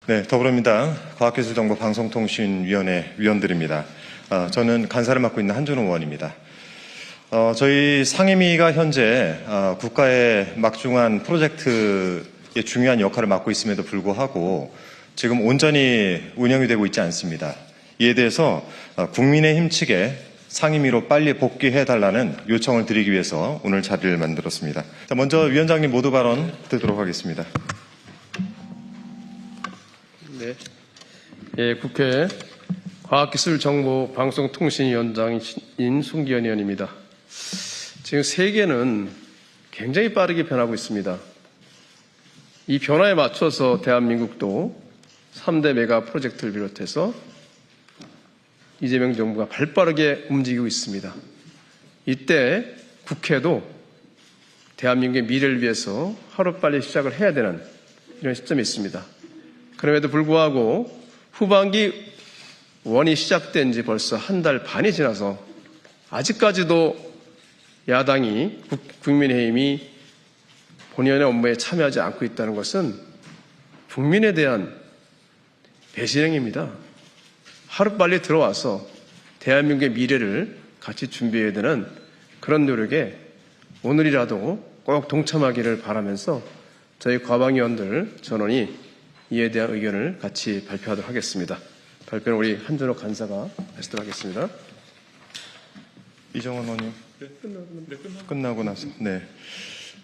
네, 더불어민주당 과학기술정보방송통신위원회 위원들입니다. 저는 간사를 맡고 있는 한준호 의원입니다. 저희 상임위가 현재 국가의 막중한 프로젝트의 중요한 역할을 맡고 있음에도 불구하고 지금 온전히 운영이 되고 있지 않습니다. 이에 대해서 국민의힘 측에 상임위로 빨리 복귀해달라는 요청을 드리기 위해서 오늘 자리를 만들었습니다. 자, 먼저 위원장님 모두 발언 듣도록 하겠습니다. 네. 예, 국회 과학기술정보방송통신위원장인 송기현 의원입니다. 지금 세계는 굉장히 빠르게 변하고 있습니다. 이 변화에 맞춰서 대한민국도 3대 메가 프로젝트를 비롯해서 이재명 정부가 발빠르게 움직이고 있습니다. 이때 국회도 대한민국의 미래를 위해서 하루빨리 시작을 해야 되는 이런 시점이 있습니다. 그럼에도 불구하고 후반기 원이 시작된 지 벌써 한 달 반이 지나서 아직까지도 야당이 국민의힘이 본연의 업무에 참여하지 않고 있다는 것은 국민에 대한 배신행위입니다. 하루빨리 들어와서 대한민국의 미래를 같이 준비해야 되는 그런 노력에 오늘이라도 꼭 동참하기를 바라면서 저희 과방위원들 전원이 이에 대한 의견을 같이 발표하도록 하겠습니다. 발표는 우리 한준호 간사가 하시도록 하겠습니다. 이정원 의원님. 끝나고 나서. 네.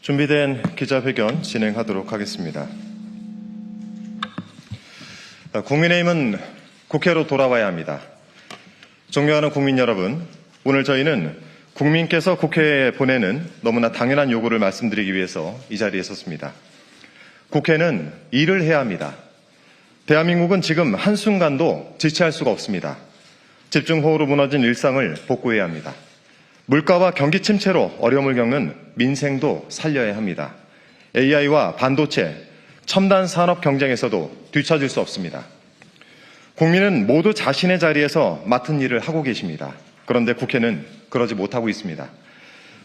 준비된 기자회견 진행하도록 하겠습니다. 국민의힘은 국회로 돌아와야 합니다. 존경하는 국민 여러분, 오늘 저희는 국민께서 국회에 보내는 너무나 당연한 요구를 말씀드리기 위해서 이 자리에 섰습니다. 국회는 일을 해야 합니다. 대한민국은 지금 한순간도 지체할 수가 없습니다. 집중호우로 무너진 일상을 복구해야 합니다. 물가와 경기 침체로 어려움을 겪는 민생도 살려야 합니다. AI와 반도체, 첨단 산업 경쟁에서도 뒤처질 수 없습니다. 국민은 모두 자신의 자리에서 맡은 일을 하고 계십니다. 그런데 국회는 그러지 못하고 있습니다.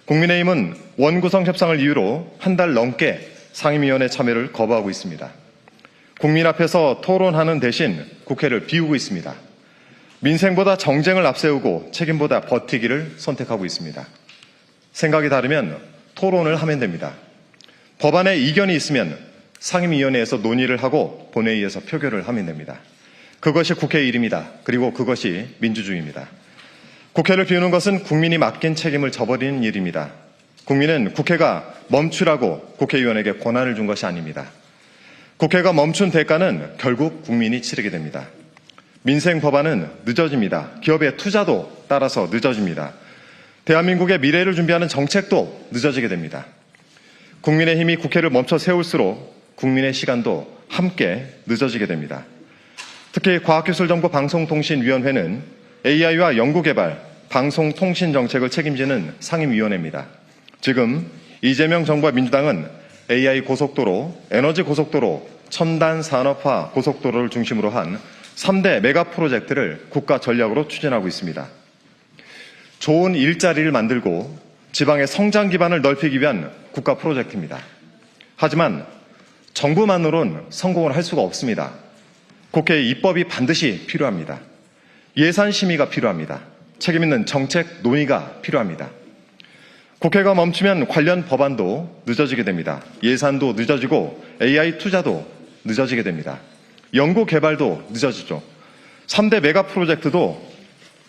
국민의힘은 원구성 협상을 이유로 한 달 넘게 상임위원회 참여를 거부하고 있습니다. 국민 앞에서 토론하는 대신 국회를 비우고 있습니다. 민생보다 정쟁을 앞세우고 책임보다 버티기를 선택하고 있습니다. 생각이 다르면 토론을 하면 됩니다. 법안에 이견이 있으면 상임위원회에서 논의를 하고 본회의에서 표결을 하면 됩니다. 그것이 국회의 일입니다. 그리고 그것이 민주주의입니다. 국회를 비우는 것은 국민이 맡긴 책임을 저버리는 일입니다. 국민은 국회가 멈추라고 국회의원에게 권한을 준 것이 아닙니다. 국회가 멈춘 대가는 결국 국민이 치르게 됩니다. 민생 법안은 늦어집니다. 기업의 투자도 따라서 늦어집니다. 대한민국의 미래를 준비하는 정책도 늦어지게 됩니다. 국민의힘이 국회를 멈춰 세울수록 국민의 시간도 함께 늦어지게 됩니다. 특히 과학기술정보방송통신위원회는 AI와 연구개발, 방송통신정책을 책임지는 상임위원회입니다. 지금 이재명 정부와 민주당은 AI 고속도로, 에너지 고속도로, 첨단 산업화 고속도로를 중심으로 한 3대 메가 프로젝트를 국가 전략으로 추진하고 있습니다. 좋은 일자리를 만들고 지방의 성장 기반을 넓히기 위한 국가 프로젝트입니다. 하지만 정부만으로는 성공을 할 수가 없습니다. 국회의 입법이 반드시 필요합니다. 예산 심의가 필요합니다. 책임있는 정책 논의가 필요합니다. 국회가 멈추면 관련 법안도 늦어지게 됩니다. 예산도 늦어지고 AI 투자도 늦어지게 됩니다. 연구 개발도 늦어지죠. 3대 메가 프로젝트도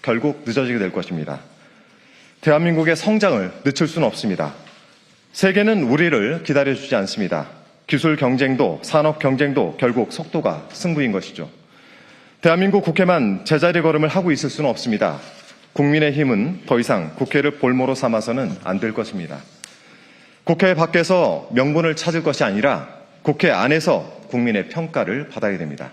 결국 늦어지게 될 것입니다. 대한민국의 성장을 늦출 수는 없습니다. 세계는 우리를 기다려주지 않습니다. 기술 경쟁도 산업 경쟁도 결국 속도가 승부인 것이죠. 대한민국 국회만 제자리 걸음을 하고 있을 수는 없습니다. 국민의힘은 더 이상 국회를 볼모로 삼아서는 안 될 것입니다. 국회 밖에서 명분을 찾을 것이 아니라 국회 안에서 국민의 평가를 받아야 됩니다.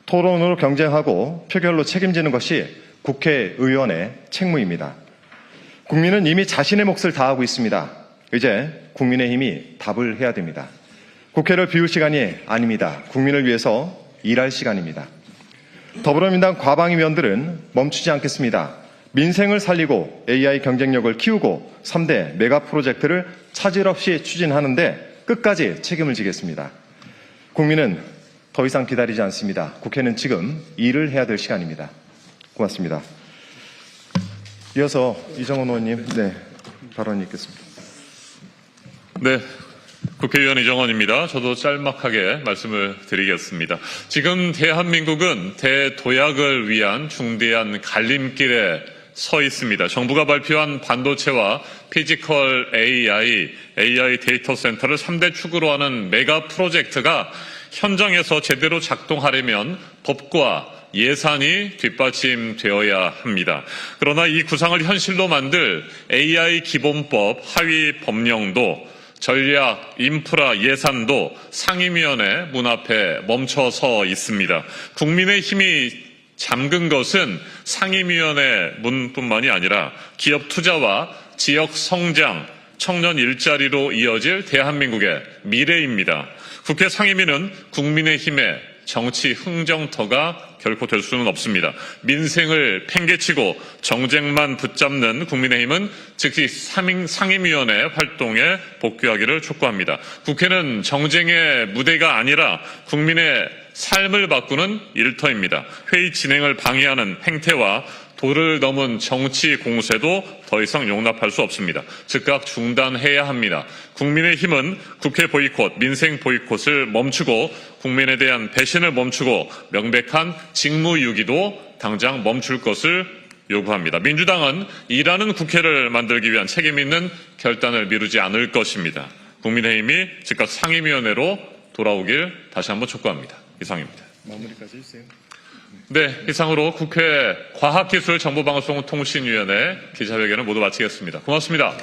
토론으로 경쟁하고 표결로 책임지는 것이 국회의원의 책무입니다. 국민은 이미 자신의 몫을 다하고 있습니다. 이제 국민의힘이 답을 해야 됩니다. 국회를 비울 시간이 아닙니다. 국민을 위해서 일할 시간입니다. 더불어민주당 과방위원들은 멈추지 않겠습니다. 민생을 살리고 AI 경쟁력을 키우고 3대 메가 프로젝트를 차질 없이 추진하는데 끝까지 책임을 지겠습니다. 국민은 더 이상 기다리지 않습니다. 국회는 지금 일을 해야 될 시간입니다. 고맙습니다. 이어서 이정원 의원님, 발언 있겠습니다. 네. 국회의원 이정원입니다. 저도 짤막하게 말씀을 드리겠습니다. 지금 대한민국은 대도약을 위한 중대한 갈림길에 서 있습니다. 정부가 발표한 반도체와 피지컬 AI 데이터 센터를 3대 축으로 하는 메가 프로젝트가 현장에서 제대로 작동하려면 법과 예산이 뒷받침되어야 합니다. 그러나 이 구상을 현실로 만들 AI 기본법 하위 법령도 전략, 인프라, 예산도 상임위원회 문 앞에 멈춰서 있습니다. 국민의힘이 잠근 것은 상임위원회 문뿐만이 아니라 기업 투자와 지역 성장, 청년 일자리로 이어질 대한민국의 미래입니다. 국회 상임위는 국민의힘의 정치 흥정터가 결코 될 수는 없습니다. 민생을 팽개치고 정쟁만 붙잡는 국민의힘은 즉시 상임위원회 활동에 복귀하기를 촉구합니다. 국회는 정쟁의 무대가 아니라 국민의 삶을 바꾸는 일터입니다. 회의 진행을 방해하는 행태와 도를 넘은 정치 공세도 더 이상 용납할 수 없습니다. 즉각 중단해야 합니다. 국민의힘은 국회 보이콧, 민생 보이콧을 멈추고 국민에 대한 배신을 멈추고 명백한 직무유기도 당장 멈출 것을 요구합니다. 민주당은 일하는 국회를 만들기 위한 책임 있는 결단을 미루지 않을 것입니다. 국민의힘이 즉각 상임위원회로 돌아오길 다시 한번 촉구합니다. 이상입니다. 마무리까지 해주세요. 네, 이상으로 국회 과학기술정보방송통신위원회 기자회견을 모두 마치겠습니다. 고맙습니다.